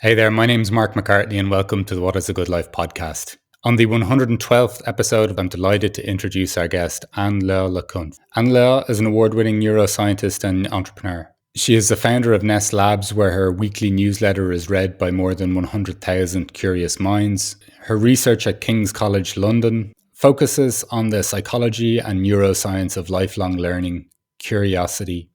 Hey there, my name's Mark McCartney and welcome to the What is a Good Life podcast. On the 112th episode, I'm delighted to introduce our guest, Anne-Laure Le Cunff. Anne-Laure is an award-winning neuroscientist and entrepreneur. She is the founder of Ness Labs, where her weekly newsletter is read by more than 100,000 curious minds. Her research at King's College London focuses on the psychology and neuroscience of lifelong learning, curiosity,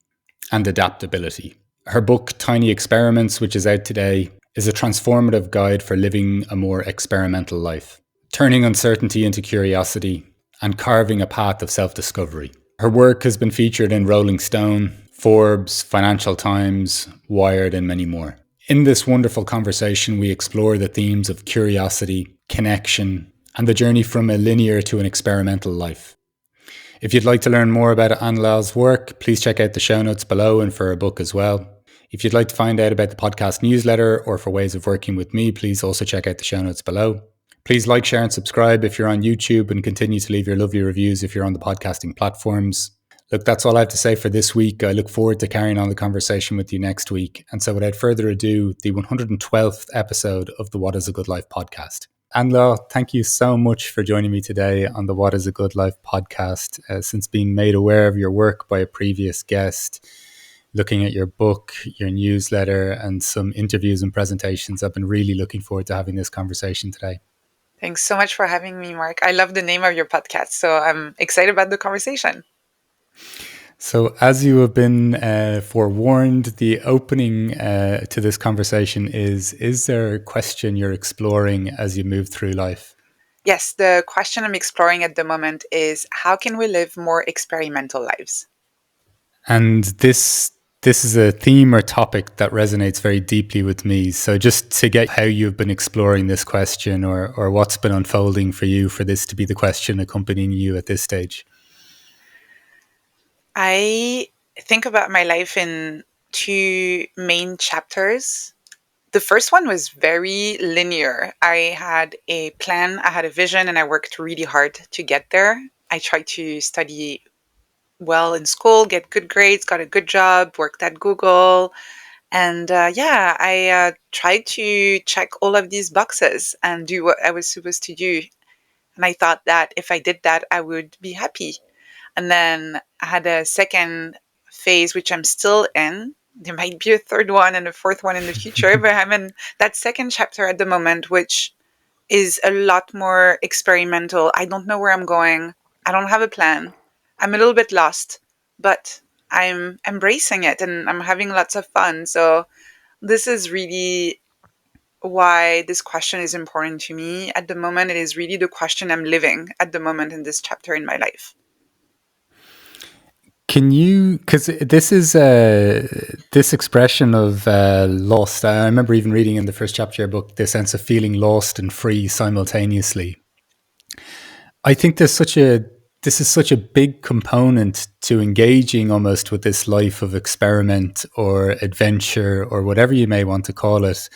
and adaptability. Her book, Tiny Experiments, which is out today, is a transformative guide for living a more experimental life, turning uncertainty into curiosity and carving a path of self-discovery. Her work has been featured in Rolling Stone, Forbes, Financial Times, Wired, and many more. In this wonderful conversation, we explore the themes of curiosity, connection, and the journey from a linear to an experimental life. If you'd like to learn more about Anne-Laure's work, please check out the show notes below and for her book as well. If you'd like to find out about the podcast newsletter or for ways of working with me, please also check out the show notes below. Please like, share, and subscribe if you're on YouTube, and continue to leave your lovely reviews if you're on the podcasting platforms. Look, that's all I have to say for this week. I look forward to carrying on the conversation with you next week. And so without further ado, the 112th episode of the What is a Good Life podcast. Anne-Laure, thank you so much for joining me today on the What is a Good Life podcast. Since being made aware of your work by a previous guest, looking at your book, your newsletter, and some interviews and presentations, I've been really looking forward to having this conversation today. Thanks so much for having me, Mark. I love the name of your podcast, so I'm excited about the conversation. So, as you have been forewarned, the opening to this conversation is there a question you're exploring as you move through life? Yes, the question I'm exploring at the moment is how can we live more experimental lives? And this is a theme or topic that resonates very deeply with me. So just to get how you've been exploring this question or what's been unfolding for you for this to be the question accompanying you at this stage. I think about my life in two main chapters. The first one was very linear. I had a plan, I had a vision, and I worked really hard to get there. I tried to study well in school, get good grades, got a good job, worked at Google. And I tried to check all of these boxes and do what I was supposed to do. And I thought that if I did that, I would be happy. And then I had a second phase, which I'm still in. There might be a third one and a fourth one in the future, but I'm in that second chapter at the moment, which is a lot more experimental. I don't know where I'm going. I don't have a plan. I'm a little bit lost, but I'm embracing it and I'm having lots of fun. So this is really why this question is important to me at the moment. It is really the question I'm living at the moment in this chapter in my life. Can you, because this is this expression of lost. I remember even reading in the first chapter of your book, the sense of feeling lost and free simultaneously. I think this is such a big component to engaging almost with this life of experiment or adventure or whatever you may want to call it.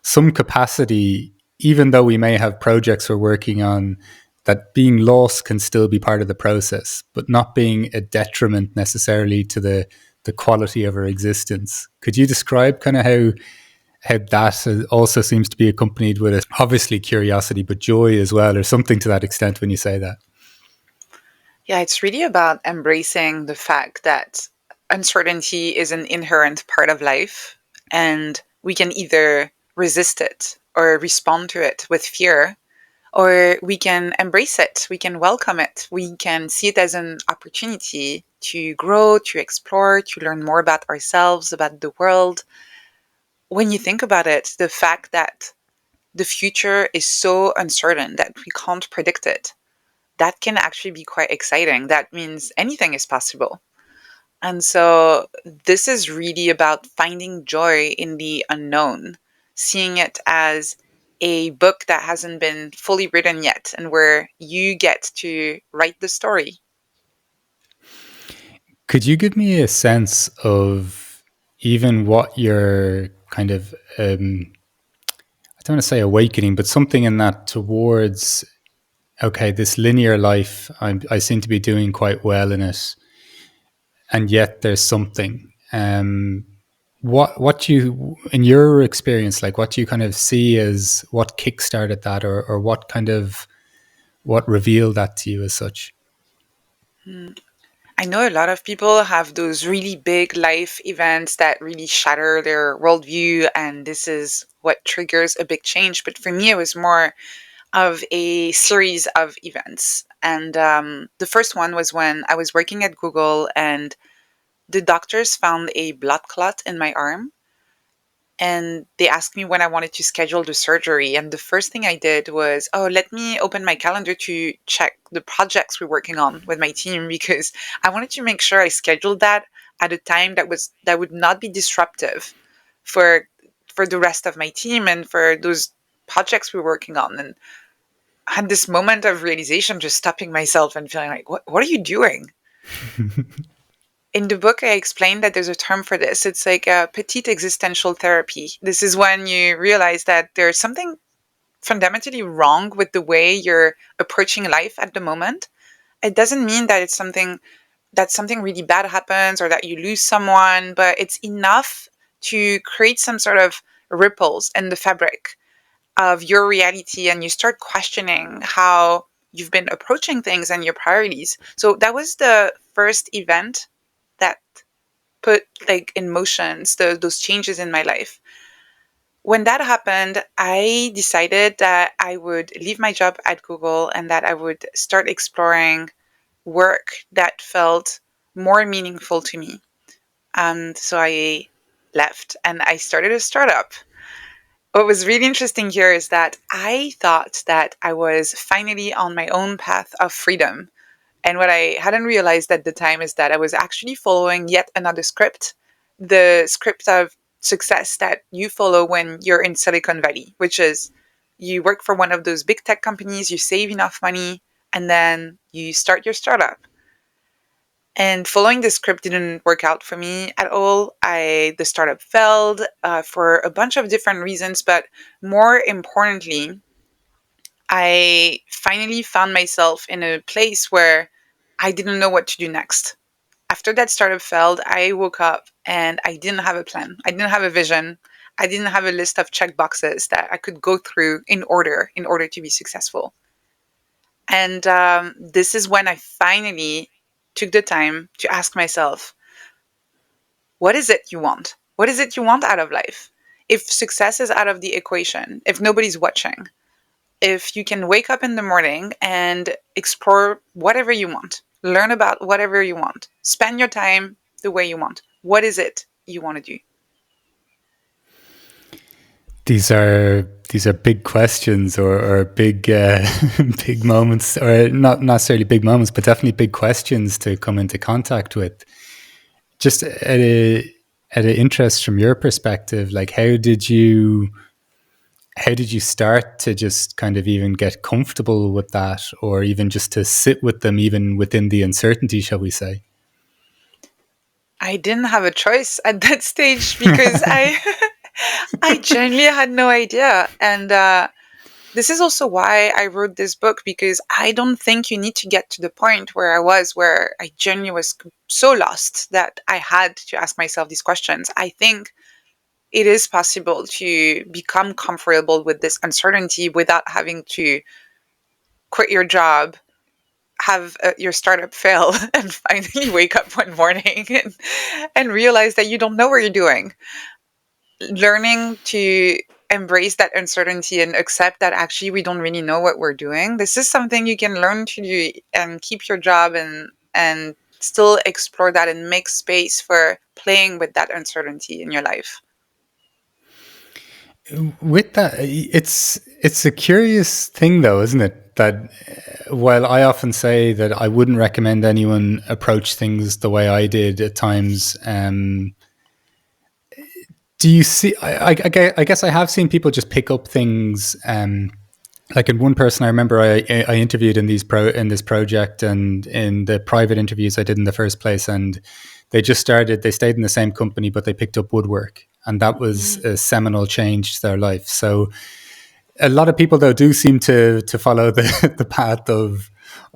Some capacity, even though we may have projects we're working on, that being lost can still be part of the process, but not being a detriment necessarily to the quality of our existence. Could you describe kind of how that also seems to be accompanied with it, obviously curiosity, but joy as well, or something to that extent when you say that? Yeah, it's really about embracing the fact that uncertainty is an inherent part of life, and we can either resist it or respond to it with fear, or we can embrace it, we can welcome it, we can see it as an opportunity to grow, to explore, to learn more about ourselves, about the world. When you think about it, the fact that the future is so uncertain that we can't predict it, that can actually be quite exciting. That means anything is possible. And so this is really about finding joy in the unknown, seeing it as a book that hasn't been fully written yet and where you get to write the story. Could you give me a sense of even what your kind of, I don't want to say awakening, but something in that towards, okay, this linear life, I seem to be doing quite well in it, and yet there's something. what you, in your experience, like what do you kind of see as what kickstarted that, or what kind of, what revealed that to you as such? I know a lot of people have those really big life events that really shatter their worldview, and this is what triggers a big change. But for me, it was more of a series of events. And the first one was when I was working at Google and the doctors found a blood clot in my arm, and they asked me when I wanted to schedule the surgery. And the first thing I did was, oh, let me open my calendar to check the projects we're working on with my team, because I wanted to make sure I scheduled that at a time that would not be disruptive for the rest of my team and for those projects we're working on. And I had this moment of realization, just stopping myself and feeling like, what are you doing? In the book, I explained that there's a term for this. It's like a petite existential therapy. This is when you realize that there's something fundamentally wrong with the way you're approaching life at the moment. It doesn't mean that it's something that something really bad happens or that you lose someone, but it's enough to create some sort of ripples in the fabric of your reality, and you start questioning how you've been approaching things and your priorities. So that was the first event that put like in motions those changes in my life. When that happened, I decided that I would leave my job at Google and that I would start exploring work that felt more meaningful to me. And so I left and I started a startup. What was really interesting here is that I thought that I was finally on my own path of freedom. And what I hadn't realized at the time is that I was actually following yet another script, the script of success that you follow when you're in Silicon Valley, which is you work for one of those big tech companies, you save enough money, and then you start your startup. And following the script didn't work out for me at all. The startup failed for a bunch of different reasons, but more importantly, I finally found myself in a place where I didn't know what to do next. After that startup failed, I woke up and I didn't have a plan. I didn't have a vision. I didn't have a list of check boxes that I could go through in order to be successful. And this is when I finally took the time to ask myself, what is it you want? What is it you want out of life? If success is out of the equation, if nobody's watching, if you can wake up in the morning and explore whatever you want, learn about whatever you want, spend your time the way you want, what is it you want to do? These are big questions, or big big moments, or not necessarily big moments, but definitely big questions to come into contact with. Just at an interest from your perspective, like how did you start to just kind of even get comfortable with that, or even just to sit with them, even within the uncertainty, shall we say? I didn't have a choice at that stage because I genuinely had no idea. And this is also why I wrote this book, because I don't think you need to get to the point where I was, where I genuinely was so lost that I had to ask myself these questions. I think it is possible to become comfortable with this uncertainty without having to quit your job, have your startup fail, and finally wake up one morning and realize that you don't know what you're doing. Learning to embrace that uncertainty and accept that actually we don't really know what we're doing. This is something you can learn to do and keep your job, and still explore that and make space for playing with that uncertainty in your life. With that, it's a curious thing, though, isn't it? That while I often say that I wouldn't recommend anyone approach things the way I did at times, do you see? I guess I have seen people just pick up things. Like in one person, I remember I interviewed in in this project, and in the private interviews I did in the first place, and they just started. They stayed in the same company, but they picked up woodwork, and that was a seminal change to their life. So a lot of people, though, do seem to follow the the path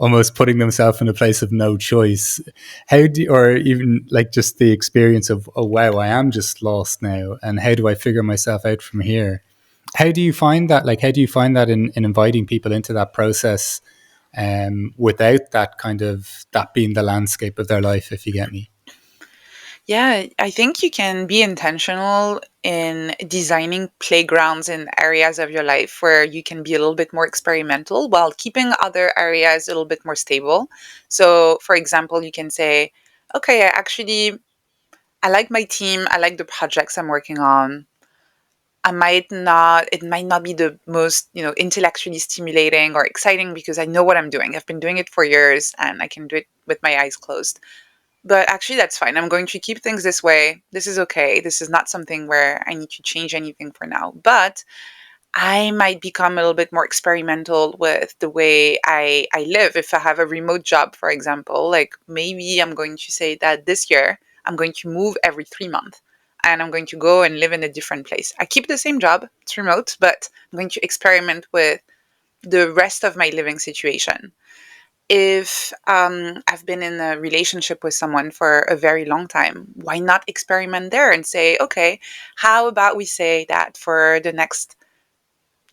almost putting themselves in a place of no choice. How do, or even like just the experience of, oh wow, I am just lost now, and how do I figure myself out from here? How do you find that? Like, how do you find that in inviting people into that process, without that kind of that being the landscape of their life, if you get me? Yeah, I think you can be intentional in designing playgrounds in areas of your life where you can be a little bit more experimental while keeping other areas a little bit more stable. So, for example, you can say, okay, I like my team, I like the projects I'm working on. It might not be the most, intellectually stimulating or exciting because I know what I'm doing. I've been doing it for years and I can do it with my eyes closed. But actually, that's fine. I'm going to keep things this way. This is okay. This is not something where I need to change anything for now. But I might become a little bit more experimental with the way I live. If I have a remote job, for example, like maybe I'm going to say that this year I'm going to move every 3 months and I'm going to go and live in a different place. I keep the same job, it's remote, but I'm going to experiment with the rest of my living situation. If I've been in a relationship with someone for a very long time, why not experiment there and say, okay, how about we say that for the next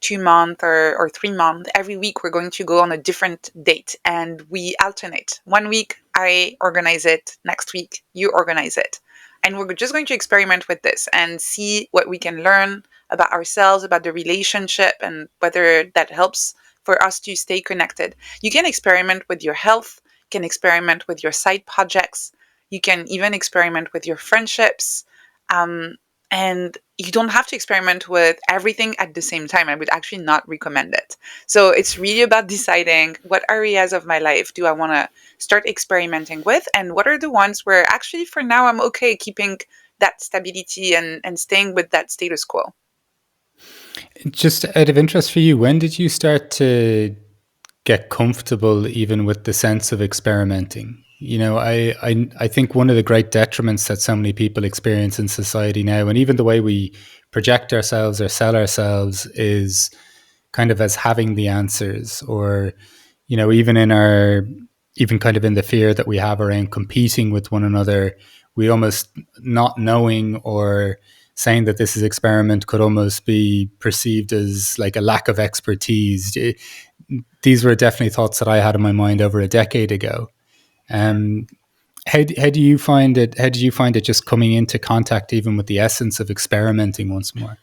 2 months or 3 months, every week we're going to go on a different date and we alternate. One week I organize it, next week you organize it. And we're just going to experiment with this and see what we can learn about ourselves, about the relationship, and whether that helps for us to stay connected. You can experiment with your health, you can experiment with your side projects, you can even experiment with your friendships. Um, and you don't have to experiment with everything at the same time. I would actually not recommend it. So it's really about deciding what areas of my life do I want to start experimenting with, and what are the ones where actually for now I'm okay keeping that stability and staying with that status quo. Just out of interest for you, when did you start to get comfortable even with the sense of experimenting? You know, I think one of the great detriments that so many people experience in society now, and even the way we project ourselves or sell ourselves, is kind of as having the answers, or even in our, even kind of in the fear that we have around competing with one another, we almost not knowing or saying that this is experiment could almost be perceived as like a lack of expertise. These were definitely thoughts that I had in my mind over a decade ago. Um, how do you find it? How did you find it just coming into contact even with the essence of experimenting once more?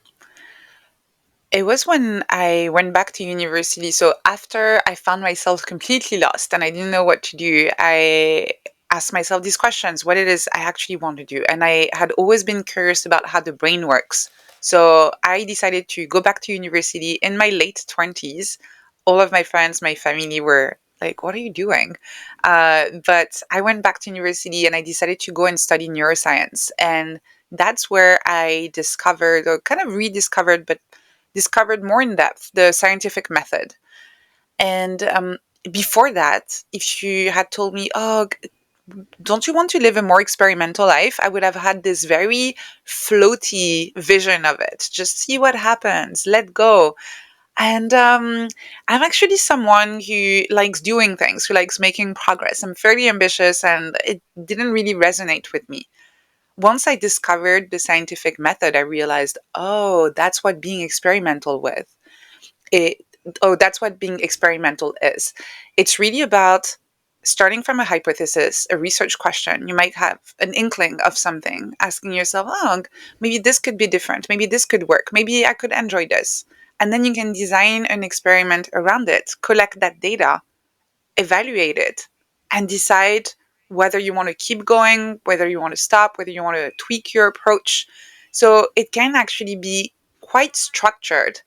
It was when I went back to university. So after I found myself completely lost and I didn't know what to do, I asked myself these questions, what it is I actually want to do. And I had always been curious about how the brain works. So I decided to go back to university in my late 20s. All of my friends, my family were like, what are you doing? But I went back to university and I decided to go and study neuroscience. And that's where I discovered, or kind of rediscovered, but discovered more in depth the scientific method. And before that, if you had told me, oh, don't you want to live a more experimental life? I would have had this very floaty vision of it. Just see what happens, let go. And I'm actually someone who likes doing things, who likes making progress. I'm fairly ambitious, and it didn't really resonate with me. Once I discovered the scientific method, I realized, oh, that's what being experimental with it. Oh, that's what being experimental is. It's really about starting from a hypothesis, a research question. You might have an inkling of something, asking yourself, oh, maybe this could be different. Maybe this could work. Maybe I could enjoy this. And then you can design an experiment around it, collect that data, evaluate it, and decide whether you want to keep going, whether you want to stop, whether you want to tweak your approach. So it can actually be quite structured.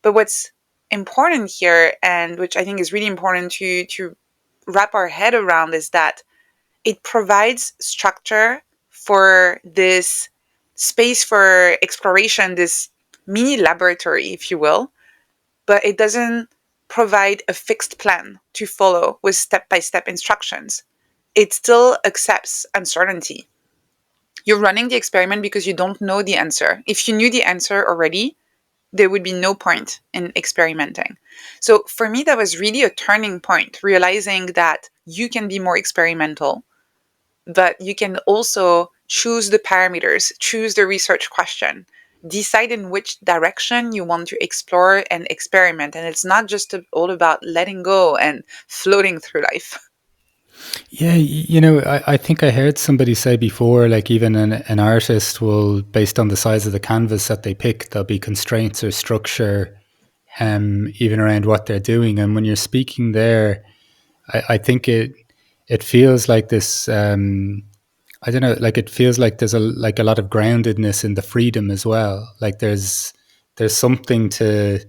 But what's important here, and which I think is really important to wrap our head around, is that it provides structure for this space for exploration, this mini laboratory, if you will, but it doesn't provide a fixed plan to follow with step by step instructions. It still accepts uncertainty. You're running the experiment because you don't know the answer. If you knew the answer already, there would be no point in experimenting. So for me, that was really a turning point, realizing that you can be more experimental, but you can also choose the parameters, choose the research question, decide in which direction you want to explore and experiment. And it's not just all about letting go and floating through life. Yeah, I think I heard somebody say before, like even an artist will, based on the size of the canvas that they pick, there'll be constraints or structure, even around what they're doing. And when you're speaking there, I think it feels like this. I don't know, like it feels like there's a lot of groundedness in the freedom as well. Like there's something to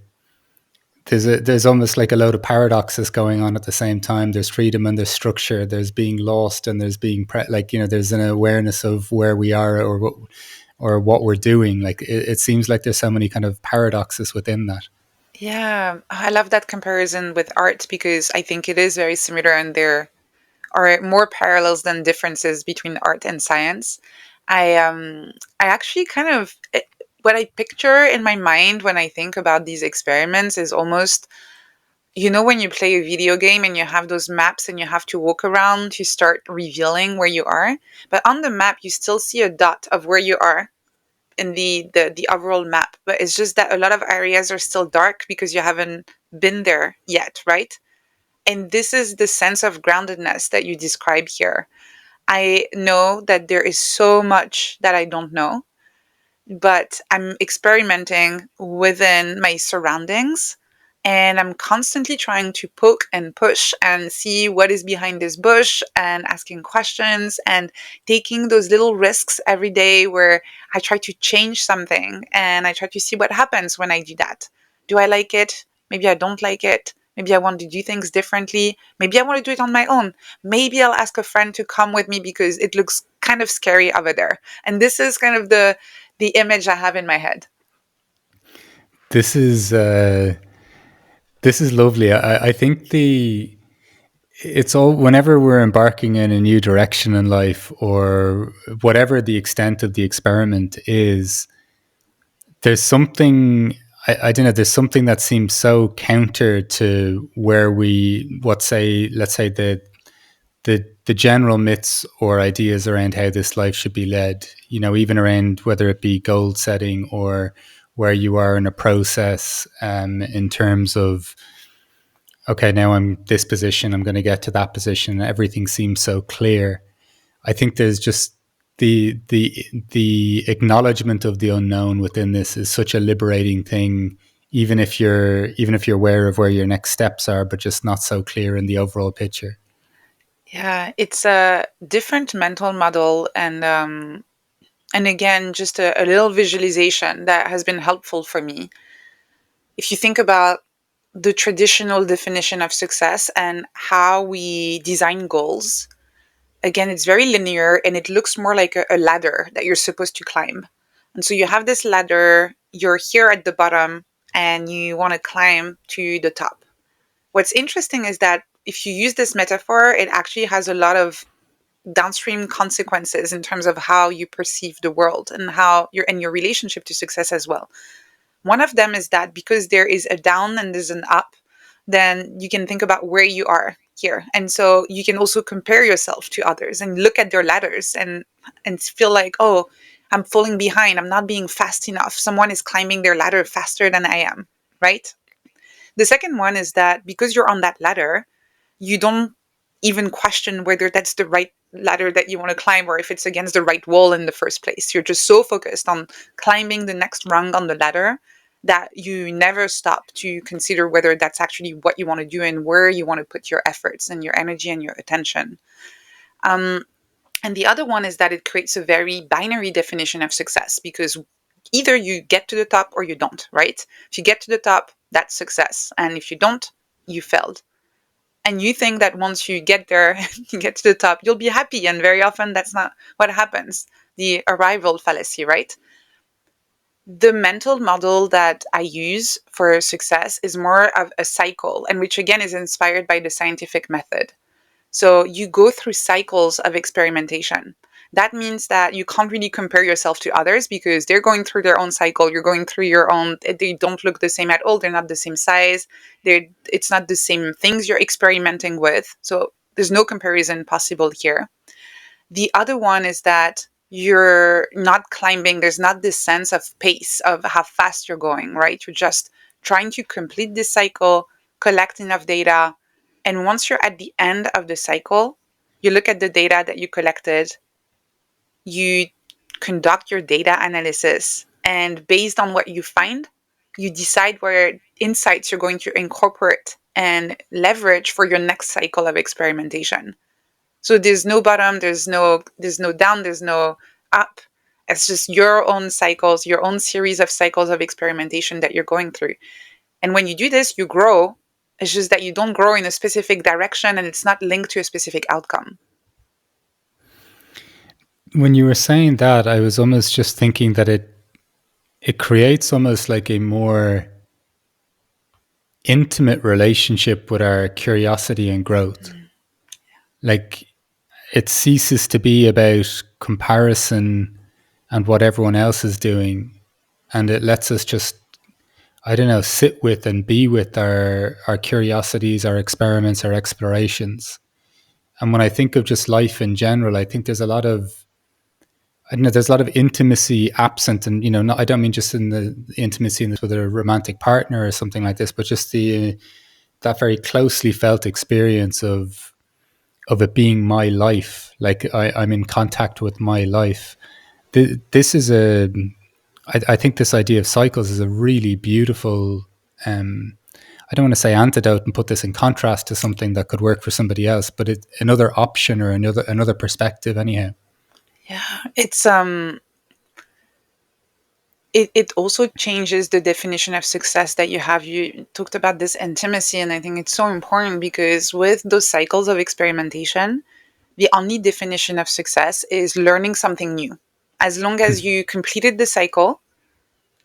there's almost like a load of paradoxes going on at the same time. There's freedom and there's structure. There's being lost and there's being there's an awareness of where we are or what we're doing. Like it seems like there's so many kind of paradoxes within that. Yeah, I love that comparison with art because I think it is very similar and there are more parallels than differences between art and science. I actually kind of what I picture in my mind when I think about these experiments is almost, when you play a video game and you have those maps and you have to walk around to start revealing where you are, but on the map you still see a dot of where you are in the overall map, but it's just that a lot of areas are still dark because you haven't been there yet, right? And this is the sense of groundedness that you describe here. I know that there is so much that I don't know, but I'm experimenting within my surroundings and I'm constantly trying to poke and push and see what is behind this bush and asking questions and taking those little risks every day where I try to change something and I try to see what happens when I do that. Do I like it? Maybe I don't like it. Maybe I want to do things differently. Maybe I want to do it on my own. Maybe I'll ask a friend to come with me because it looks kind of scary over there. And this is kind of the image I have in my head. This is uh, this is lovely. I think it's all whenever we're embarking in a new direction in life or whatever the extent of the experiment is, there's something I don't know, there's something that seems so counter to where let's say the general myths or ideas around how this life should be led, even around whether it be goal setting or where you are in a process, in terms of, okay, now I'm this position, I'm going to get to that position. Everything seems so clear. I think there's just the acknowledgement of the unknown within this is such a liberating thing, even if you're aware of where your next steps are, but just not so clear in the overall picture. Yeah, it's a different mental model, and again, just a little visualization that has been helpful for me. If you think about the traditional definition of success and how we design goals, again, it's very linear and it looks more like a ladder that you're supposed to climb. And so you have this ladder, you're here at the bottom, and you want to climb to the top. What's interesting is that if you use this metaphor, it actually has a lot of downstream consequences in terms of how you perceive the world and how your relationship to success as well. One of them is that because there is a down and there's an up, then you can think about where you are here. And so you can also compare yourself to others and look at their ladders and feel like, oh, I'm falling behind. I'm not being fast enough. Someone is climbing their ladder faster than I am, right? The second one is that because you're on that ladder, you don't even question whether that's the right ladder that you want to climb or if it's against the right wall in the first place. You're just so focused on climbing the next rung on the ladder that you never stop to consider whether that's actually what you want to do and where you want to put your efforts and your energy and your attention. Um, and the other one is that it creates a very binary definition of success because either you get to the top or you don't, right? If you get to the top, that's success. And if you don't, you failed. And you think that once you get there, you get to the top, you'll be happy. And very often that's not what happens. The arrival fallacy, right? The mental model that I use for success is more of a cycle, and which again is inspired by the scientific method. So you go through cycles of experimentation. That means that you can't really compare yourself to others because they're going through their own cycle. You're going through your own. They don't look the same at all. They're not the same size. It's not the same things you're experimenting with. So there's no comparison possible here. The other one is that you're not climbing. There's not this sense of pace of how fast you're going, right? You're just trying to complete this cycle, collect enough data. And once you're at the end of the cycle, you look at the data that you collected, you conduct your data analysis, and based on what you find, you decide where insights you're going to incorporate and leverage for your next cycle of experimentation. So there's no bottom, there's no down, there's no up. It's just your own cycles, your own series of cycles of experimentation that you're going through. And when you do this, you grow. It's just that you don't grow in a specific direction and it's not linked to a specific outcome. When you were saying that, I was almost just thinking that it creates almost like a more intimate relationship with our curiosity and growth. Like, it ceases to be about comparison and what everyone else is doing, and it lets us just, I don't know, sit with and be with our curiosities, our experiments, our explorations. And when I think of just life in general, I think there's a lot of, I don't know, there's a lot of intimacy absent, and not, I don't mean just in the intimacy in this with a romantic partner or something like this, but just the that very closely felt experience of it being my life. Like, I'm in contact with my life. This is I think this idea of cycles is a really beautiful. I don't want to say antidote and put this in contrast to something that could work for somebody else, but it's another option or another perspective. Anyhow, Yeah, it also changes the definition of success that you have. You talked about this intimacy, and I think it's so important because with those cycles of experimentation, the only definition of success is learning something new. As long as you completed the cycle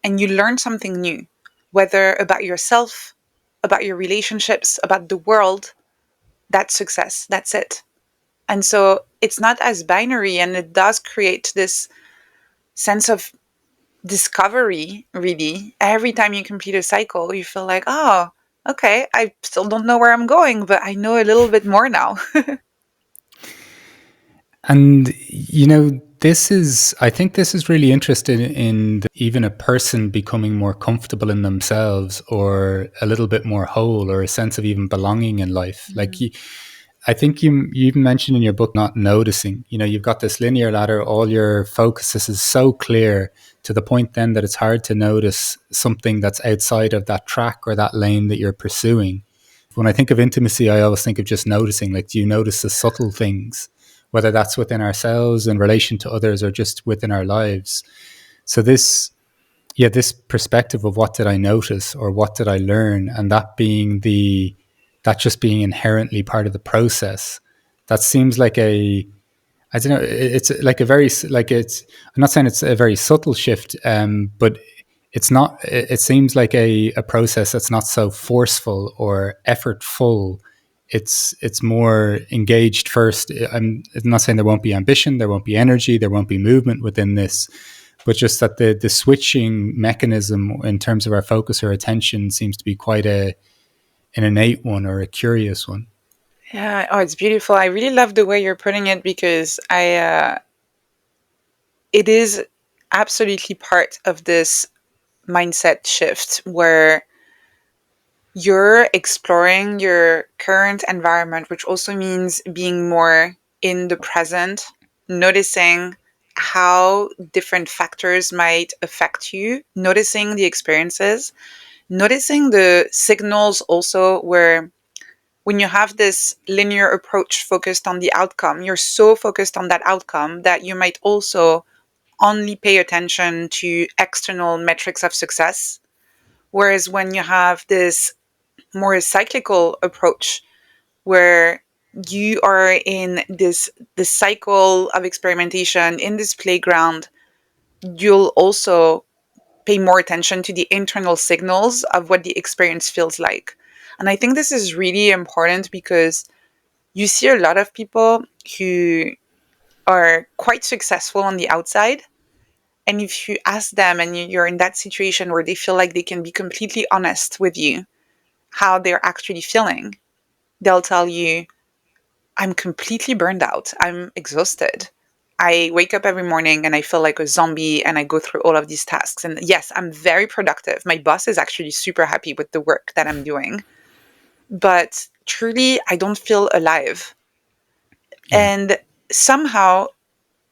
and you learned something new, whether about yourself, about your relationships, about the world, that's success. That's it. And so it's not as binary, and it does create this sense of discovery, really. Every time you complete a cycle, you feel like, oh, okay, I still don't know where I'm going, but I know a little bit more now. and I think this is really interesting in even a person becoming more comfortable in themselves, or a little bit more whole, or a sense of even belonging in life. Like, I think you even mentioned in your book not noticing. You've got this linear ladder, all your focuses is so clear to the point then that it's hard to notice something that's outside of that track or that lane that you're pursuing. When I think of intimacy, I always think of just noticing. Like, do you notice the subtle things, whether that's within ourselves in relation to others or just within our lives? So this perspective of what did I notice or what did I learn, and that just being inherently part of the process, that seems like I don't know, it's like a very, like, it's, I'm not saying it's a very subtle shift, but it's not, it seems like a process that's not so forceful or effortful. It's more engaged first. I'm not saying there won't be ambition, there won't be energy, there won't be movement within this, but just that the switching mechanism in terms of our focus or attention seems to be quite an innate one or a curious one. Yeah, oh, it's beautiful. I really love the way you're putting it because it is absolutely part of this mindset shift where you're exploring your current environment, which also means being more in the present, noticing how different factors might affect you, noticing the experiences, noticing the signals also, where when you have this linear approach focused on the outcome, you're so focused on that outcome that you might also only pay attention to external metrics of success. Whereas when you have this more cyclical approach where you are in this cycle of experimentation in this playground, you'll also pay more attention to the internal signals of what the experience feels like. And I think this is really important because you see a lot of people who are quite successful on the outside. And if you ask them and you're in that situation where they feel like they can be completely honest with you, how they're actually feeling, they'll tell you, I'm completely burned out. I'm exhausted. I wake up every morning and I feel like a zombie and I go through all of these tasks. And yes, I'm very productive. My boss is actually super happy with the work that I'm doing. But truly, I don't feel alive. Yeah. And somehow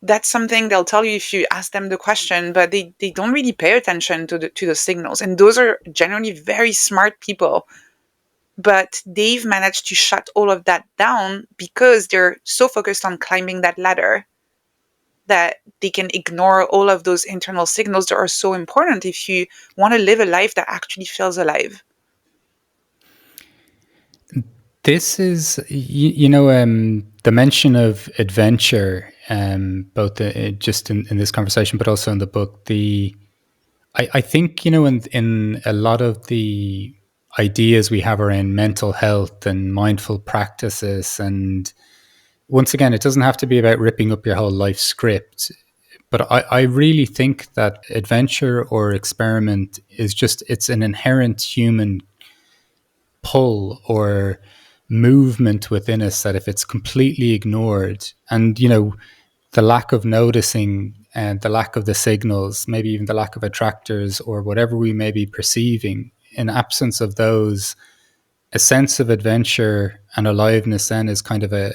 that's something they'll tell you if you ask them the question, but they don't really pay attention to the signals. And those are generally very smart people. But they've managed to shut all of that down because they're so focused on climbing that ladder that they can ignore all of those internal signals that are so important if you want to live a life that actually feels alive. This is, the mention of adventure, both just in this conversation, but also in the book. I think, in a lot of the ideas we have around mental health and mindful practices, and once again, it doesn't have to be about ripping up your whole life script. But I really think that adventure or experiment is just, it's an inherent human pull or movement within us that if it's completely ignored, and the lack of noticing and the lack of the signals, maybe even the lack of attractors or whatever we may be perceiving, in absence of those, a sense of adventure and aliveness then is kind of a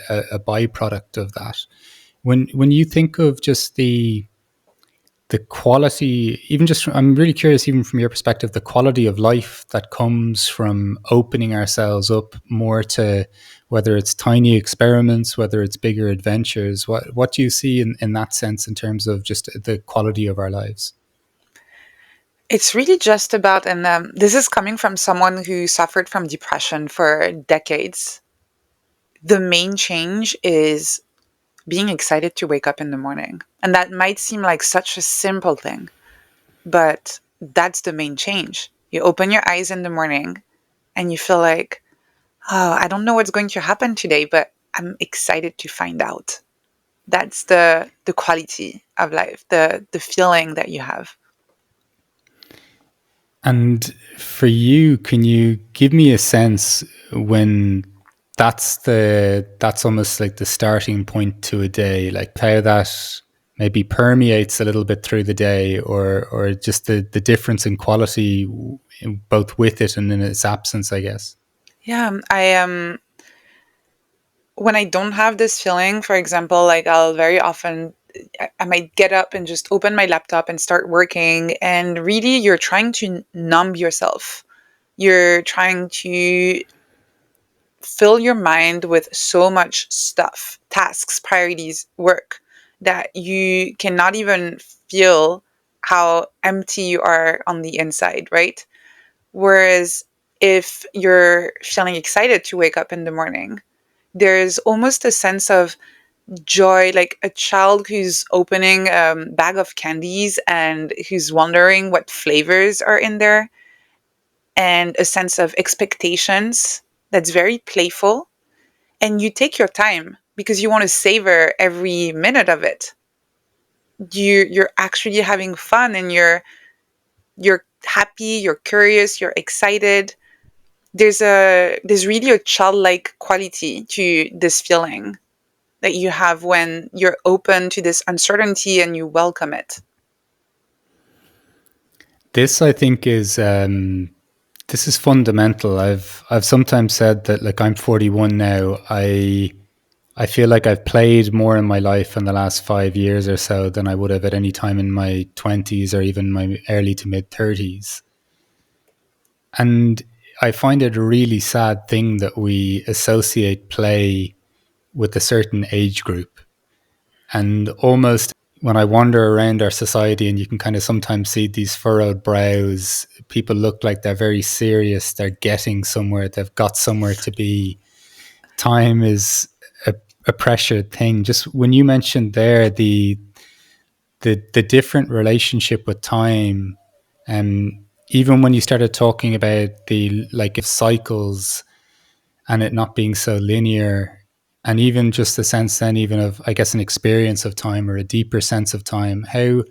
byproduct of that. When you think of just the quality, even just I'm really curious, even from your perspective, the quality of life that comes from opening ourselves up more to, whether it's tiny experiments, whether it's bigger adventures, what do you see in that sense in terms of just the quality of our lives? It's really just about, and this is coming from someone who suffered from depression for decades. The main change is being excited to wake up in the morning. And that might seem like such a simple thing, but that's the main change. You open your eyes in the morning and you feel like, oh, I don't know what's going to happen today, but I'm excited to find out. That's the quality of life, the feeling that you have. And for you, can you give me a sense when that's almost like the starting point to a day, like how that maybe permeates a little bit through the day, or just the difference in quality, both with it and in its absence, I guess. Yeah, I when I don't have this feeling, for example, like I'll very often I might get up and just open my laptop and start working, and really you're trying to numb yourself. You're trying to fill your mind with so much stuff, tasks, priorities, work, that you cannot even feel how empty you are on the inside, right? Whereas if you're feeling excited to wake up in the morning, there's almost a sense of joy, like a child who's opening a bag of candies and who's wondering what flavors are in there, and a sense of expectations that's very playful. And you take your time because you want to savor every minute of it. You're actually having fun, and you're happy, you're curious, you're excited. There's really a childlike quality to this feeling that you have when you're open to this uncertainty and you welcome it. This, I think, is this is fundamental. I've sometimes said that, like, I'm 41 now. I feel like I've played more in my life in the last 5 years or so than I would have at any time in my 20s or even my early to mid 30s. And I find it a really sad thing that we associate play with a certain age group. And almost when I wander around our society, and you can kind of sometimes see these furrowed brows, people look like they're very serious, they're getting somewhere, they've got somewhere to be. Time is a pressured thing. Just when you mentioned there the different relationship with time, even when you started talking about the, like, cycles and it not being so linear, and even just the sense then even of, I guess, an experience of time or a deeper sense of time, how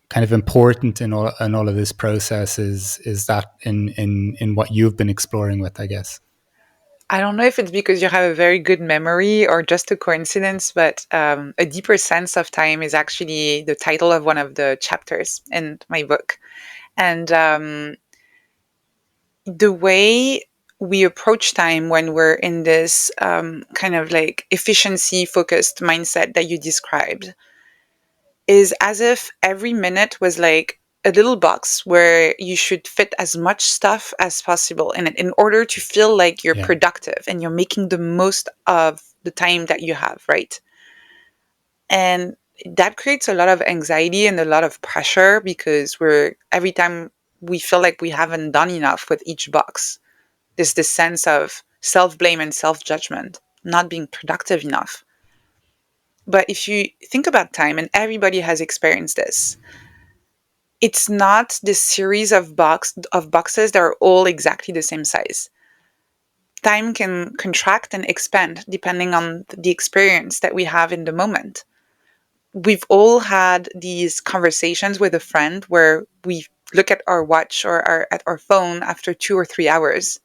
kind of important in all of this process is that in what you've been exploring with, I guess. I don't know if it's because you have a very good memory or just a coincidence, but a deeper sense of time is actually the title of one of the chapters in my book. And the way we approach time when we're in this kind of like efficiency focused mindset that you described is as if every minute was like a little box where you should fit as much stuff as possible in it in order to feel like you're Yeah. productive and you're making the most of the time that you have, right? And that creates a lot of anxiety and a lot of pressure because we're every time we feel like we haven't done enough with each box. There's this sense of self-blame and self-judgment, not being productive enough. But if you think about time, and everybody has experienced this, it's not this series of boxes that are all exactly the same size. Time can contract and expand depending on the experience that we have in the moment. We've all had these conversations with a friend where we look at our watch or at our phone after 2 or 3 hours,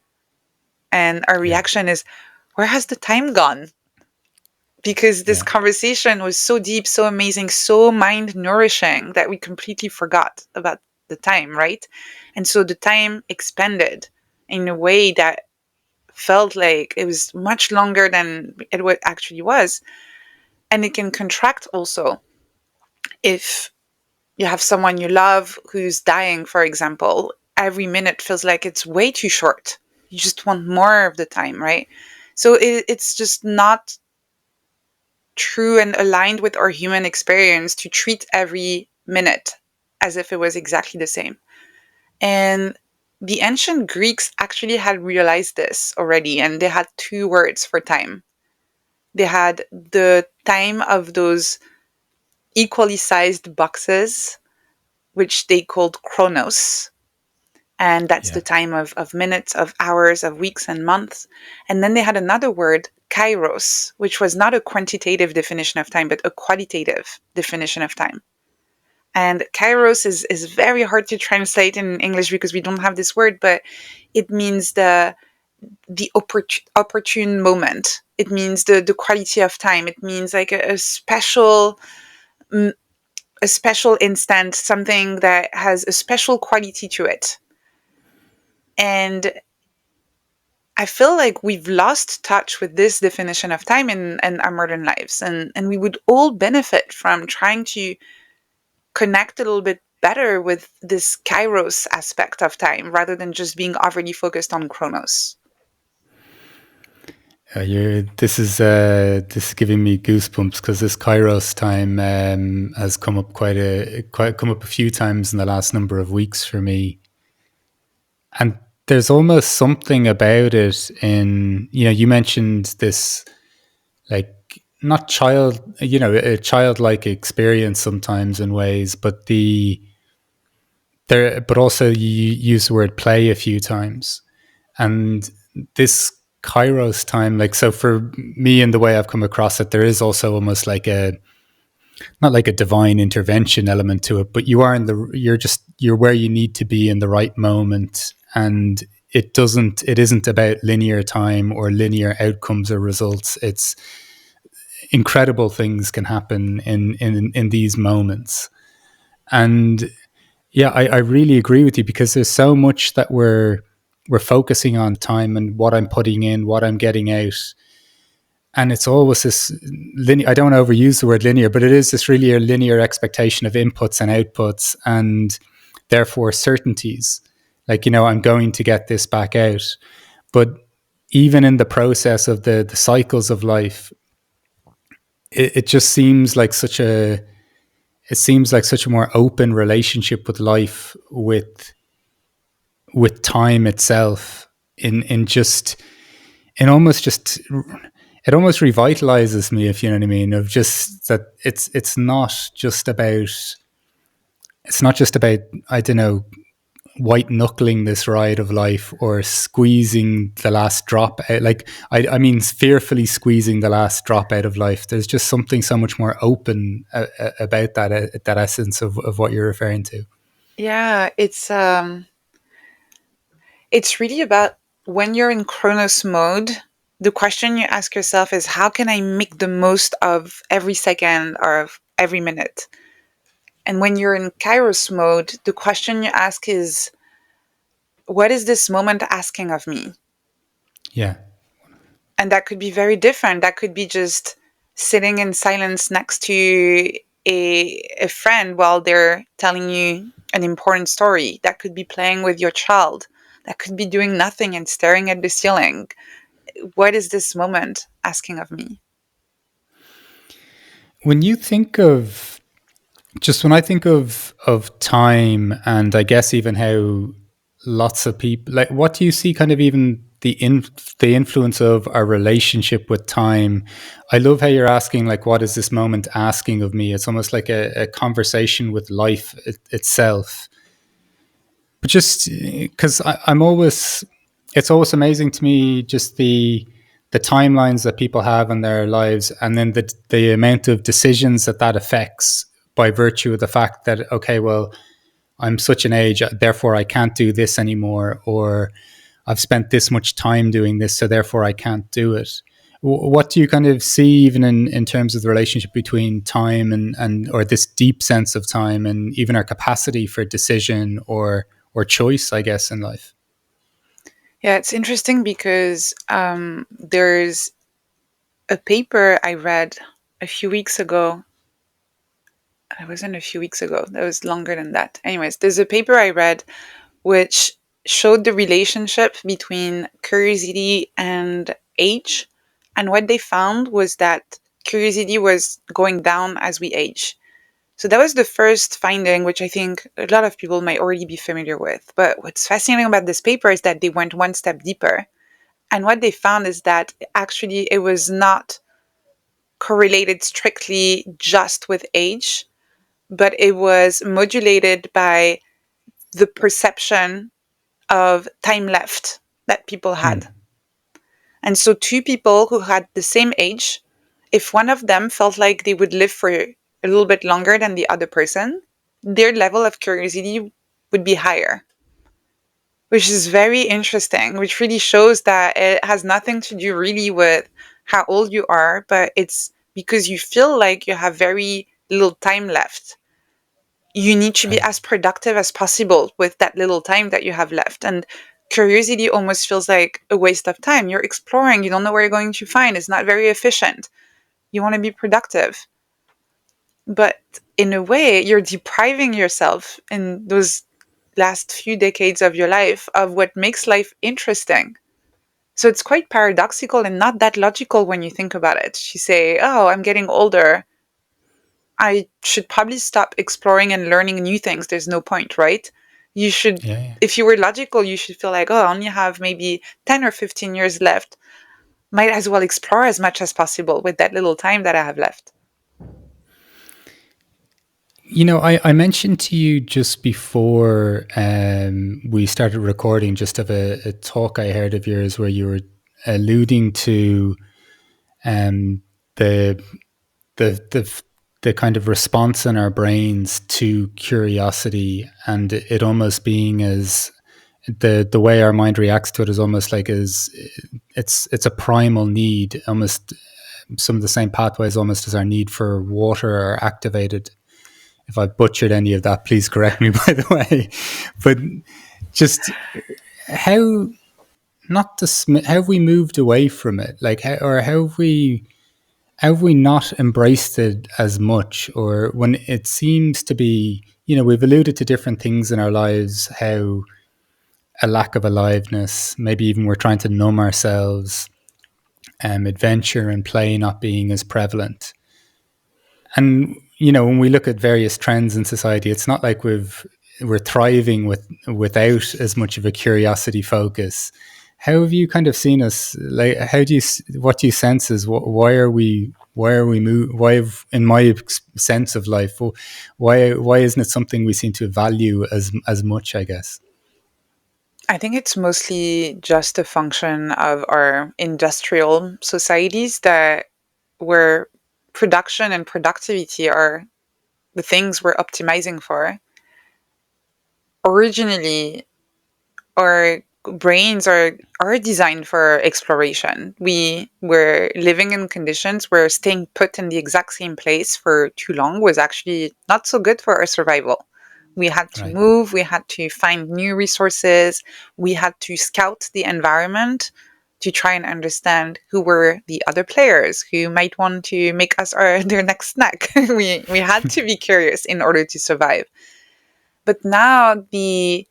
and our Yeah. reaction is, "Where has the time gone?" Because this Yeah. conversation was so deep, so amazing, so mind nourishing that we completely forgot about the time, right? And so the time expanded in a way that felt like it was much longer than it actually was. And it can contract also if you have someone you love who's dying, for example. Every minute feels like it's way too short. You just want more of the time, right? So it's just not true and aligned with our human experience to treat every minute as if it was exactly the same. And the ancient Greeks actually had realized this already, and they had two words for time. They had the time of those equally sized boxes, which they called Chronos. And that's Yeah. the time of minutes, of hours, of weeks and months. And then they had another word, Kairos, which was not a quantitative definition of time, but a qualitative definition of time. And Kairos is very hard to translate in English because we don't have this word, but it means the opportune moment. It means the quality of time. It means like mm, a special instant, something that has a special quality to it. And I feel like we've lost touch with this definition of time in our modern lives. And we would all benefit from trying to connect a little bit better with this Kairos aspect of time rather than just being overly focused on Chronos. This is giving me goosebumps because this Kairos time has come up quite come up a few times in the last number of weeks for me, and there's almost something about it in, you mentioned this, like, not child, a childlike experience sometimes in ways, but but also you use the word play a few times, and this Kairos time, like, so for me and the way I've come across it, there is also almost like not like a divine intervention element to it, but you're where you need to be in the right moment. And it isn't about linear time or linear outcomes or results. It's incredible things can happen in these moments. And yeah, I really agree with you because there's so much that we're focusing on time and what I'm putting in, what I'm getting out. And it's always this linear, I don't want to overuse the word linear, but it is this really a linear expectation of inputs and outputs and therefore certainties. Like, I'm going to get this back out. But even in the process of the cycles of life, it just seems like such a more open relationship with life, with time itself, in just in almost just it almost revitalizes me, if you know what I mean, of just that it's not just about, I don't know, white knuckling this ride of life or squeezing the last drop out. Like, I mean, fearfully squeezing the last drop out of life. There's just something so much more open about that essence of what you're referring to. Yeah, it's really about when you're in Chronos mode, the question you ask yourself is how can I make the most of every second or of every minute? And when you're in Kairos mode, the question you ask is what is this moment asking of me? Yeah. And that could be very different. That could be just sitting in silence next to a friend while they're telling you an important story. That could be playing with your child. That could be doing nothing and staring at the ceiling. What is this moment asking of me? When you think of just when I think of time, and I guess even how lots of people, like, what do you see kind of even the influence of our relationship with time? I love how you're asking, like, what is this moment asking of me? It's almost like a conversation with life itself. But just because I'm always, it's always amazing to me just the timelines that people have in their lives, and then the amount of decisions that affects by virtue of the fact that, okay, well, I'm such an age, therefore I can't do this anymore, or I've spent this much time doing this, so therefore I can't do it. What do you kind of see even in terms of the relationship between time and or this deep sense of time and even our capacity for decision or choice, I guess, in life? Yeah, it's interesting because there's a paper I read a few weeks ago. It wasn't a few weeks ago, that was longer than that. Anyways, there's a paper I read which showed the relationship between curiosity and age. And what they found was that curiosity was going down as we age. So that was the first finding, which I think a lot of people might already be familiar with. But what's fascinating about this paper is that they went one step deeper. And what they found is that actually it was not correlated strictly just with age, but it was modulated by the perception of time left that people had. Hmm. And so, two people who had the same age, if one of them felt like they would live for a little bit longer than the other person, their level of curiosity would be higher, which is very interesting, which really shows that it has nothing to do really with how old you are, but it's because you feel like you have very little time left. You need to be Right. as productive as possible with that little time that you have left. And curiosity almost feels like a waste of time. You're exploring, you don't know where you're going to find. It's not very efficient. You want to be productive. But in a way, you're depriving yourself in those last few decades of your life of what makes life interesting. So it's quite paradoxical and not that logical when you think about it. You say, oh, I'm getting older. I should probably stop exploring and learning new things. There's no point, right? You should, Yeah, yeah. if you were logical, you should feel like, oh, I only have maybe 10 or 15 years left. Might as well explore as much as possible with that little time that I have left. You know, I mentioned to you just before we started recording, just of a talk I heard of yours where you were alluding to um, the the the kind of response in our brains to curiosity, and it almost being as the way our mind reacts to it is almost like as it's a primal need, almost some of the same pathways almost as our need for water are activated. If I butchered any of that, please correct me, by the way. But just how not dismiss, how have we moved away from it? Like, or how have we not embraced it as much? Or when it seems to be, you know, we've alluded to different things in our lives, how a lack of aliveness, maybe even we're trying to numb ourselves, adventure and play not being as prevalent. And you know, when we look at various trends in society, it's not like we're thriving without as much of a curiosity focus. How have you kind of seen us? Like, how do you what do you sense is why are we why have, in my sense of life, why isn't it something we seem to value as much, I guess? I think it's mostly just a function of our industrial societies that where production and productivity are the things we're optimizing for. Originally, our brains are designed for exploration. We were living in conditions where staying put in the exact same place for too long was actually not so good for our survival. We had to Right. move, we had to find new resources, we had to scout the environment to try and understand who were the other players who might want to make us their next snack. We had to be curious in order to survive. But now the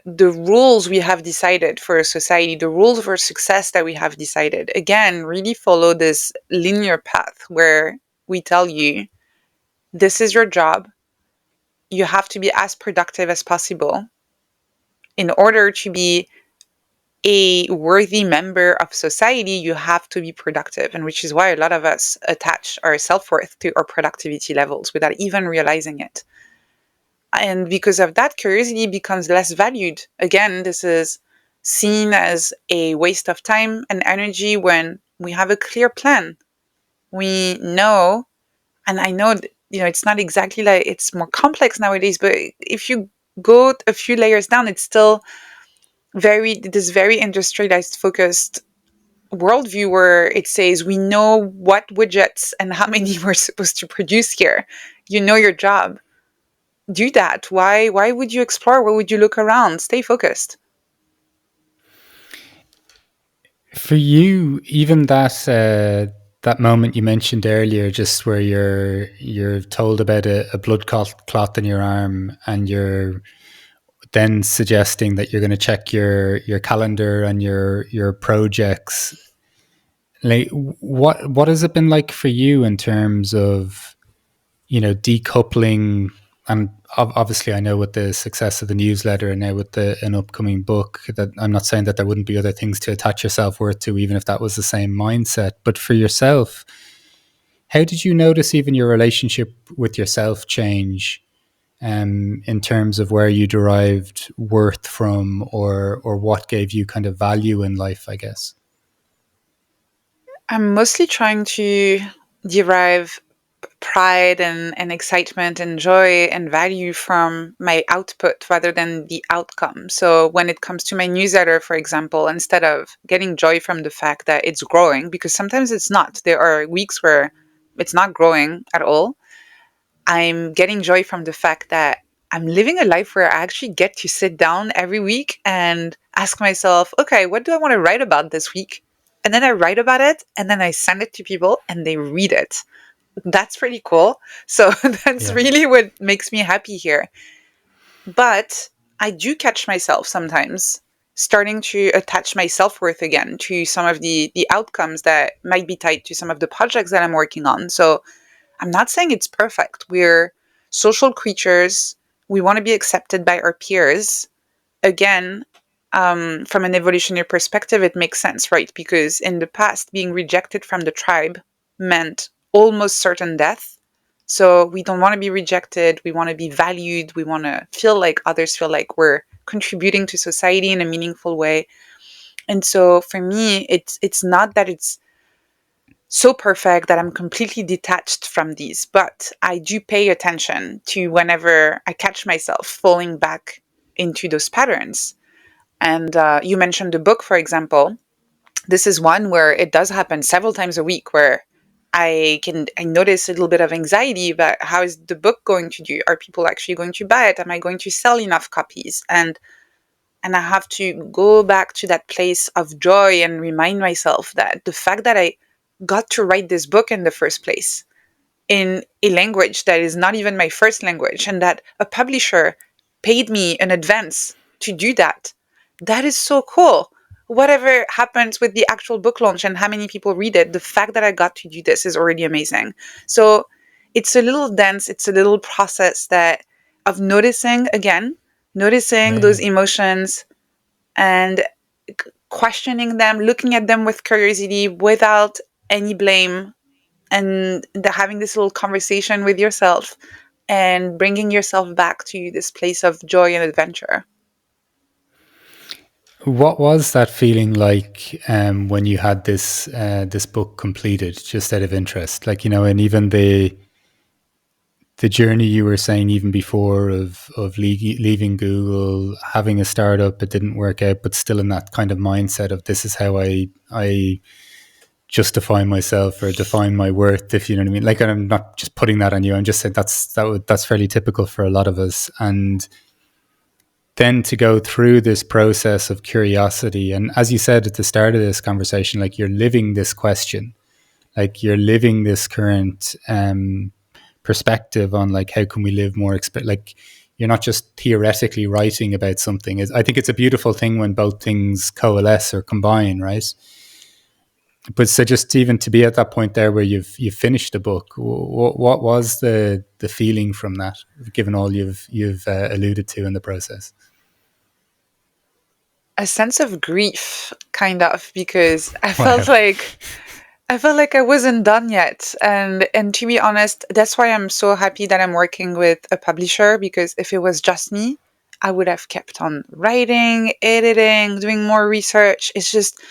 rules we have decided for a society, the rules for success that we have decided, again, really follow this linear path where we tell you this is your job. You have to be as productive as possible in order to be a worthy member of society. You have to be productive, and which is why a lot of us attach our self-worth to our productivity levels without even realizing it. And because of that, curiosity becomes less valued. Again, this is seen as a waste of time and energy when we have a clear plan. We know, and I know, it's not exactly like it's more complex nowadays, but if you go a few layers down, it's still this very industrialized focused worldview where it says we know what widgets and how many we're supposed to produce here. You know your job. Do that. Why would you explore? Why would you look around? Stay focused. For you, even that moment you mentioned earlier, just where you're told about a blood clot in your arm, and you're then suggesting that you're going to check your calendar and your projects. Like, what has it been like for you in terms of, decoupling? And obviously, I know with the success of the newsletter and now with an upcoming book, that I'm not saying that there wouldn't be other things to attach your self-worth to, even if that was the same mindset. But for yourself, how did you notice even your relationship with yourself change, in terms of where you derived worth from, or what gave you kind of value in life, I guess? I'm mostly trying to derive pride and excitement and joy and value from my output rather than the outcome. So when it comes to my newsletter, for example, instead of getting joy from the fact that it's growing, because sometimes it's not, there are weeks where it's not growing at all. I'm getting joy from the fact that I'm living a life where I actually get to sit down every week and ask myself, okay, what do I want to write about this week? And then I write about it and then I send it to people and they read it. That's pretty cool. So that's Yeah. really what makes me happy here. But I do catch myself sometimes starting to attach my self-worth again to some of the outcomes that might be tied to some of the projects that I'm working on. So I'm not saying it's perfect. We're social creatures. We want to be accepted by our peers. Again, from an evolutionary perspective, it makes sense, right? Because in the past, being rejected from the tribe meant almost certain death. So we don't want to be rejected. We want to be valued. We want to feel like others feel like we're contributing to society in a meaningful way. And so for me, it's not that it's so perfect that I'm completely detached from these, but I do pay attention to whenever I catch myself falling back into those patterns. And you mentioned the book, for example. This is one where it does happen several times a week where I notice a little bit of anxiety about how is the book going to do? Are people actually going to buy it? Am I going to sell enough copies? And I have to go back to that place of joy and remind myself that the fact that I got to write this book in the first place in a language that is not even my first language, and that a publisher paid me in advance to do that. That is so cool. Whatever happens with the actual book launch and how many people read it, the fact that I got to do this is already amazing. So it's a little dance, it's a little process that of noticing again, noticing Yeah, those yeah. emotions and questioning them, looking at them with curiosity without any blame, and having this little conversation with yourself and bringing yourself back to this place of joy and adventure. What was that feeling like when you had this book completed? Just out of interest, like, and even the journey you were saying even before of leaving Google, having a startup, it didn't work out, but still in that kind of mindset of this is how I justify myself or define my worth, if you know what I mean. Like, I'm not just putting that on you. I'm just saying that's fairly typical for a lot of us. And then to go through this process of curiosity, and as you said at the start of this conversation, like you're living this question, like you're living this current perspective on like how can we live more like you're not just theoretically writing about something. I think it's a beautiful thing when both things coalesce or combine, right? But so just even to be at that point there where you've finished a book, what was the feeling from that, given all you've alluded to in the process? A sense of grief, kind of, because Wow. I felt like I wasn't done yet. And to be honest, that's why I'm so happy that I'm working with a publisher, because if it was just me, I would have kept on writing, editing, doing more research. It's just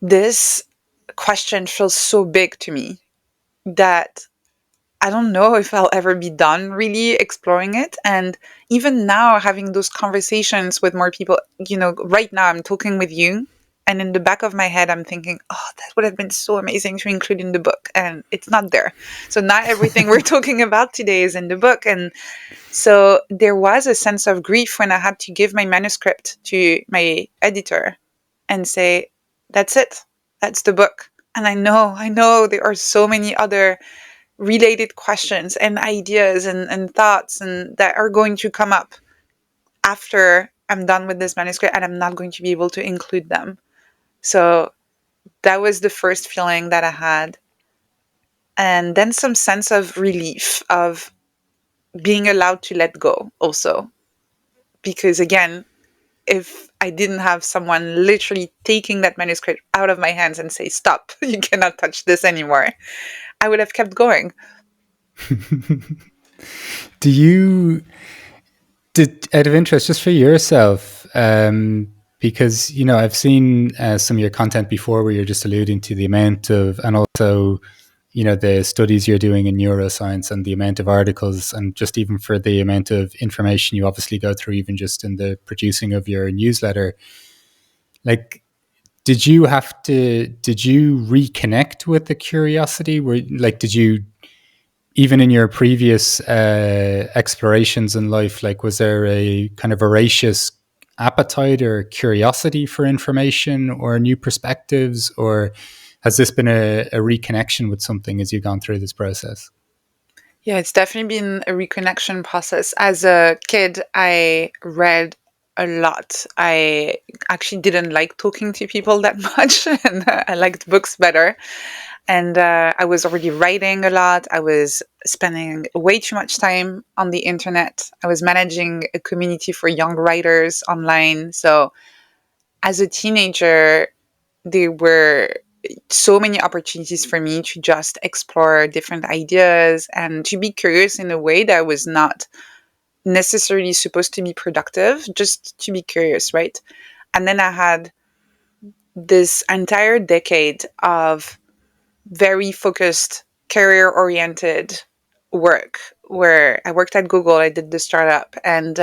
this question feels so big to me that I don't know if I'll ever be done really exploring it. And even now, having those conversations with more people, right now I'm talking with you. And in the back of my head, I'm thinking, oh, that would have been so amazing to include in the book. And it's not there. So not everything we're talking about today is in the book. And so there was a sense of grief when I had to give my manuscript to my editor and say, that's it. That's the book. And I know there are so many other related questions and ideas and thoughts and that are going to come up after I'm done with this manuscript, and I'm not going to be able to include them. So that was the first feeling that I had. And then some sense of relief of being allowed to let go also. Because again, if I didn't have someone literally taking that manuscript out of my hands and say, stop, you cannot touch this anymore, I would have kept going. Do you did out of interest, just for yourself, because I've seen some of your content before, where you're just alluding to the amount of, and also the studies you're doing in neuroscience and the amount of articles, and just even for the amount of information you obviously go through, even just in the producing of your newsletter. Like, did you reconnect with the curiosity? Did you, even in your previous explorations in life, like, was there a kind of voracious appetite or curiosity for information or new perspectives, or has this been a reconnection with something as you've gone through this process? Yeah, it's definitely been a reconnection process. As a kid, I read a lot. I actually didn't like talking to people that much, and I liked books better. And I was already writing a lot. I was spending way too much time on the internet. I was managing a community for young writers online. So as a teenager, there were so many opportunities for me to just explore different ideas and to be curious in a way that was not necessarily supposed to be productive, just to be curious, right? And then I had this entire decade of very focused, career oriented work where I worked at Google, I did the startup, and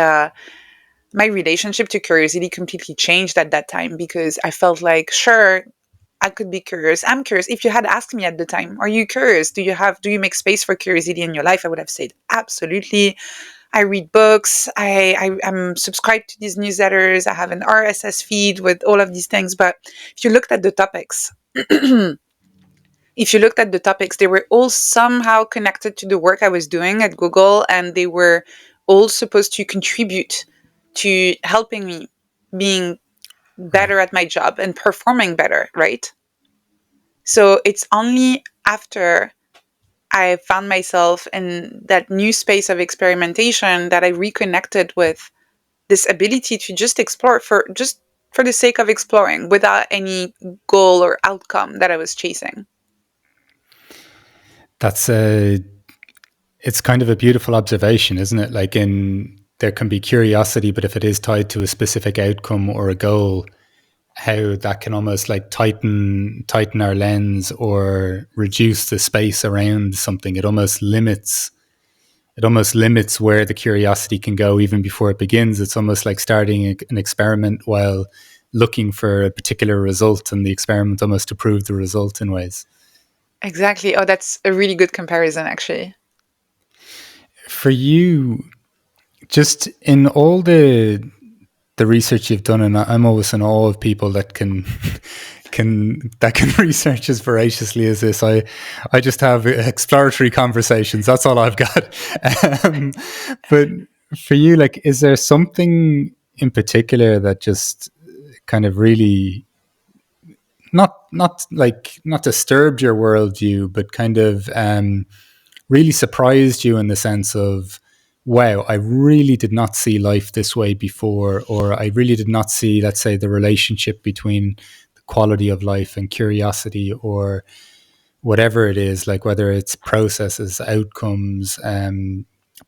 my relationship to curiosity completely changed at that time, because I felt like, sure, I could be curious. I'm curious. If you had asked me at the time, are you curious? Do you make space for curiosity in your life? I would have said, absolutely. I read books. I'm subscribed to these newsletters. I have an RSS feed with all of these things. But if you looked at the topics, they were all somehow connected to the work I was doing at Google, and they were all supposed to contribute to helping me being Right. better at my job and performing better, right? So it's only after I found myself in that new space of experimentation that I reconnected with this ability to just explore for the sake of exploring without any goal or outcome that I was chasing. That's a It's kind of a beautiful observation, isn't it? Like, in there can be curiosity, but if it is tied to a specific outcome or a goal, how that can almost like tighten our lens or reduce the space around something. It almost limits where the curiosity can go even before it begins. It's almost like starting an experiment while looking for a particular result, and the experiment almost to prove the result in ways. Exactly. Oh, that's a really good comparison, actually. For you, just in all the research you've done, and I'm always in awe of people that can can research as voraciously as this. I just have exploratory conversations. That's all I've got. um, but for you, like, is there something in particular that just kind of really not disturbed your worldview, but kind of really surprised you in the sense of, wow, I really did not see life this way before, or I really did not see, let's say, the relationship between the quality of life and curiosity, or whatever it is, like whether it's processes, outcomes,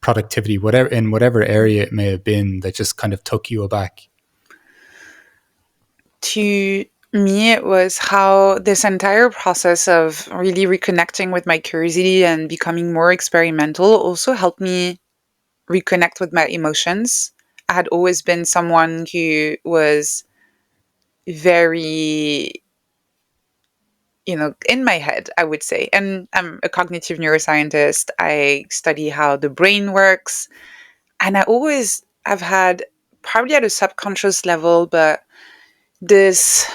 productivity, whatever, in whatever area it may have been, that just kind of took you aback. To me, it was how this entire process of really reconnecting with my curiosity and becoming more experimental also helped me reconnect with my emotions. I had always been someone who was very, in my head, I would say. And I'm a cognitive neuroscientist. I study how the brain works. And I always have had, probably at a subconscious level, but this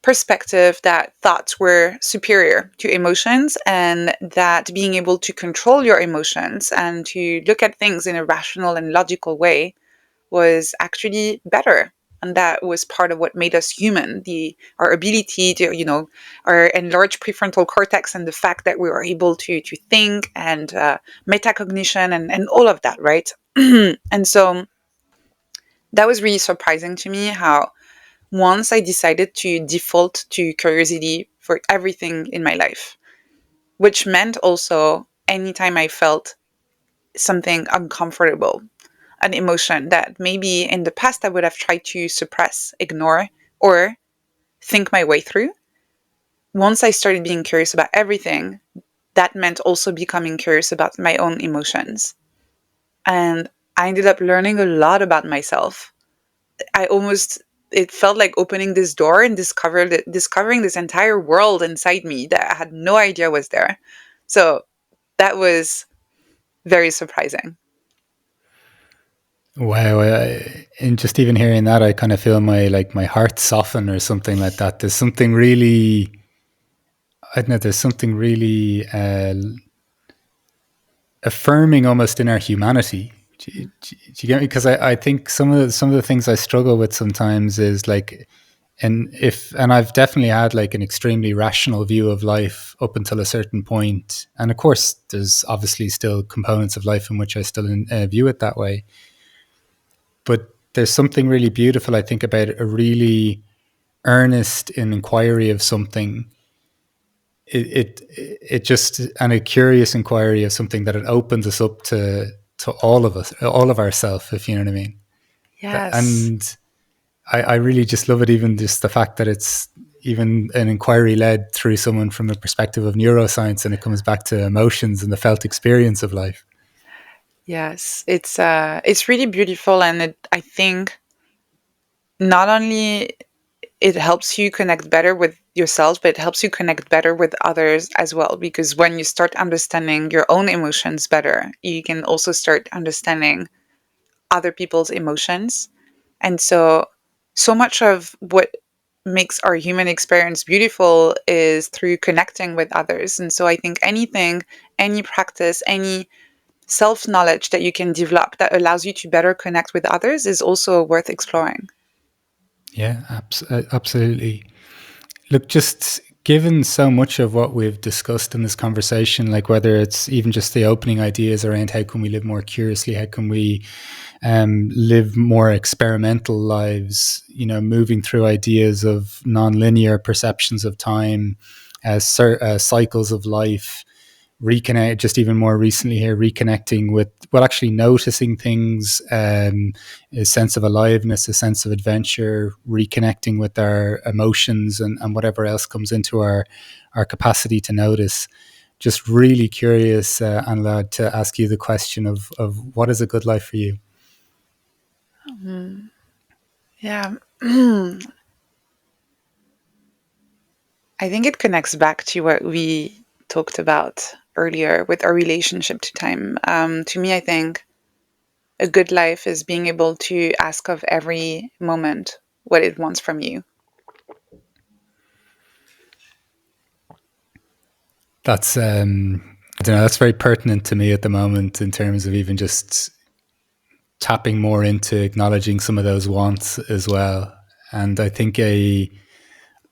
perspective that thoughts were superior to emotions, and that being able to control your emotions and to look at things in a rational and logical way was actually better. And that was part of what made us human, our ability to, our enlarged prefrontal cortex, and the fact that we were able to think, and metacognition, and all of that, right? And so that was really surprising to me, how once I decided to default to curiosity for everything in my life, which meant also anytime I felt something uncomfortable, an emotion that maybe in the past I would have tried to suppress, ignore, or think my way through. Once I started being curious about everything, that meant also becoming curious about my own emotions. And I ended up learning a lot about myself. It felt like opening this door and discovering this entire world inside me that I had no idea was there. So that was very surprising. Wow, and just even hearing that, I kind of feel my heart soften or something like that. There's something really, I don't know. There's something really affirming almost in our humanity. Do you get me? Because I think some of the things I struggle with sometimes is like, and I've definitely had like an extremely rational view of life up until a certain point, and of course there's obviously still components of life in which I still view it that way. But there's something really beautiful, I think, about a really earnest inquiry of something. It just, and a curious inquiry of something, that it opens us up to all of us, all of ourself, if you know what I mean. Yes. And I really just love it, even just the fact that it's even an inquiry led through someone from a perspective of neuroscience, and it comes back to emotions and the felt experience of life. Yes. It's really beautiful, and I think not only it helps you connect better with yourself, but it helps you connect better with others as well. Because when you start understanding your own emotions better, you can also start understanding other people's emotions. And so much of what makes our human experience beautiful is through connecting with others. And so I think any practice, any self knowledge that you can develop that allows you to better connect with others is also worth exploring. Yeah, absolutely. Look, just given so much of what we've discussed in this conversation, like whether it's even just the opening ideas around how can we live more curiously, how can we live more experimental lives, moving through ideas of nonlinear perceptions of time, cycles of life, reconnect, just even more recently here, reconnecting with, well, actually noticing things, a sense of aliveness, a sense of adventure, reconnecting with our emotions and whatever else comes into our capacity to notice. Just really curious, Anne-Laure, to ask you the question of what is a good life for you? Yeah. I think it connects back to what we talked about earlier with our relationship to time. To me, I think a good life is being able to ask of every moment what it wants from you. That's I don't know, that's very pertinent to me at the moment in terms of even just tapping more into acknowledging some of those wants as well. And I think a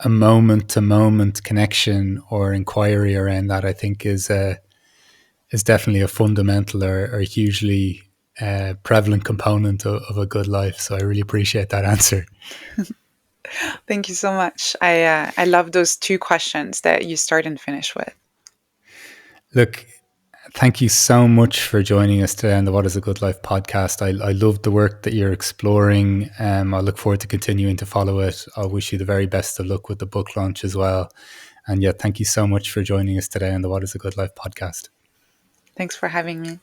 moment to moment connection or inquiry around that, I think, is definitely a fundamental or hugely prevalent component of a good life. So I really appreciate that answer. Thank you so much. I love those two questions that you start and finish with. Look, thank you so much for joining us today on the What is a Good Life podcast. I love the work that you're exploring. I look forward to continuing to follow it. I wish you the very best of luck with the book launch as well. And yeah, thank you so much for joining us today on the What is a Good Life podcast. Thanks for having me.